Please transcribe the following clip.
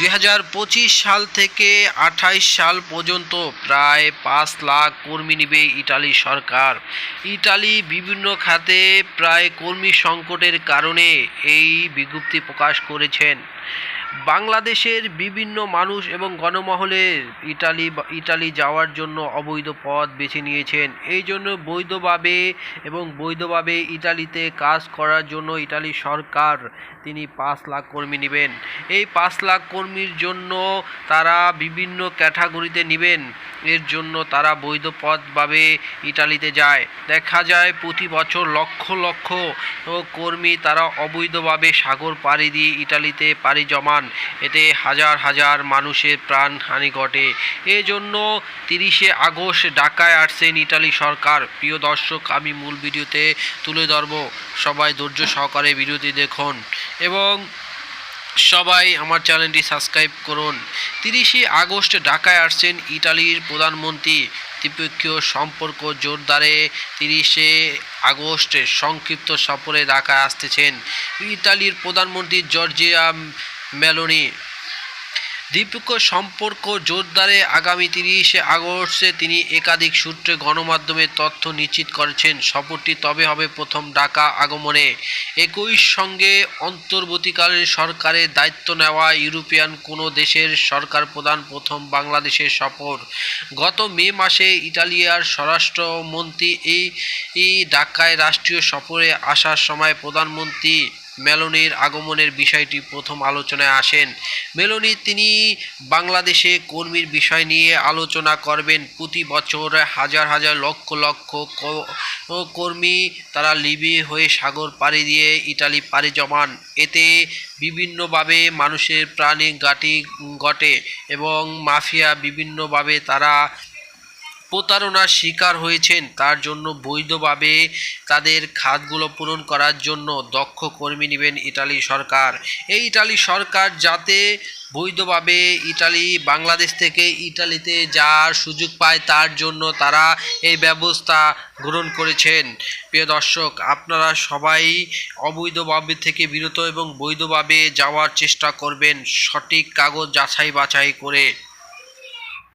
2025 সাল থেকে 28 সাল পর্যন্ত প্রায় 5 লাখ কর্মী নেবে ইতালি সরকার। ইতালি বিভিন্ন খাতে প্রায় কর্মী সংকটের কারণে এই বিজ্ঞপ্তি প্রকাশ করেছেন। বাংলাদেশের বিভিন্ন মানুষ এবং গণমহলের ইটালি যাওয়ার জন্য অবৈধ পথ বেছে নিয়েছেন। এই জন্য বৈধভাবে ইটালিতে কাজ করার জন্য ইটালি সরকার তিনি 5 লাখ কর্মী নেবেন। এই 5 লাখ কর্মীর জন্য তারা বিভিন্ন ক্যাটাগরিতে নেবেন। এর জন্য তারা বৈধ পথভাবে ইটালিতে যায়। দেখা যায় প্রতি বছর লক্ষ লক্ষ কর্মী তারা অবৈধভাবে সাগর পাড়ি দিয়ে ইটালিতে পাড়ি জমান। এতে হাজার হাজার মানুষের প্রাণহানি ঘটে। এজন্য 30শে আগস্ট ঢাকায় আসছেন ইটালি সরকার। প্রিয় দর্শক, আমি মূল ভিডিওতে তুলে ধরব, সবাই ধৈর্য সহকারে ভিডিওটি দেখুন এবং সবাই আমার চ্যানেলটি সাবস্ক্রাইব করুন। 30শে আগস্ট ঢাকায় আসছেন ইটালির প্রধানমন্ত্রী। দ্বিপক্ষীয় সম্পর্ক জোরদারে 30শে আগস্ট সংক্ষিপ্ত সফরে ঢাকায় আসতেছেন ইতালির প্রধানমন্ত্রী জর্জিয়া মেলোনি। দ্বিপক্ষীয় সম্পর্ক জোরদারে আগামী 30শে আগস্টে তিনি একাধিক সূত্রে গণমাধ্যমে তথ্য নিশ্চিত করেছেন। সফরটি তবে হবে প্রথম ঢাকা আগমনে। একই সঙ্গে অন্তর্বর্তীকালীন সরকারের দায়িত্ব নেওয়া ইউরোপিয়ান কোনো দেশের সরকার প্রধান প্রথম বাংলাদেশের সফর। গত মে মাসে ইতালিয়ার স্বরাষ্ট্রমন্ত্রী এই ঢাকায় রাষ্ট্রীয় সফরে আসার সময় প্রধানমন্ত্রী মেলোনির আগমনের বিষয়টি প্রথম আলোচনায় আসেন। মেলোনি তিনি বাংলাদেশে কর্মীর বিষয় নিয়ে আলোচনা করবেন। প্রতি বছর হাজার হাজার লক্ষ লক্ষ কর্মী তারা লিবিয়া হয়ে সাগর পাড়ি দিয়ে ইটালি পাড়ি জমান। এতে বিভিন্নভাবে মানুষের প্রাণে ঘটে এবং মাফিয়া বিভিন্নভাবে তারা প্রতারণার শিকার হয়েছেন। তার জন্য বৈধভাবে তাদের খাতগুলো পূরণ করার জন্য দক্ষ কর্মী নেবেন ইটালি সরকার। এই ইটালি সরকার যাতে বৈধভাবে বাংলাদেশ থেকে ইটালিতে যাওয়ার সুযোগ পায়, তার জন্য তারা এই ব্যবস্থা গ্রহণ করেছেন। প্রিয় দর্শক, আপনারা সবাই অবৈধভাবে থেকে বিরত এবং বৈধভাবে যাওয়ার চেষ্টা করবেন, সঠিক কাগজ যাচাই বাছাই করে।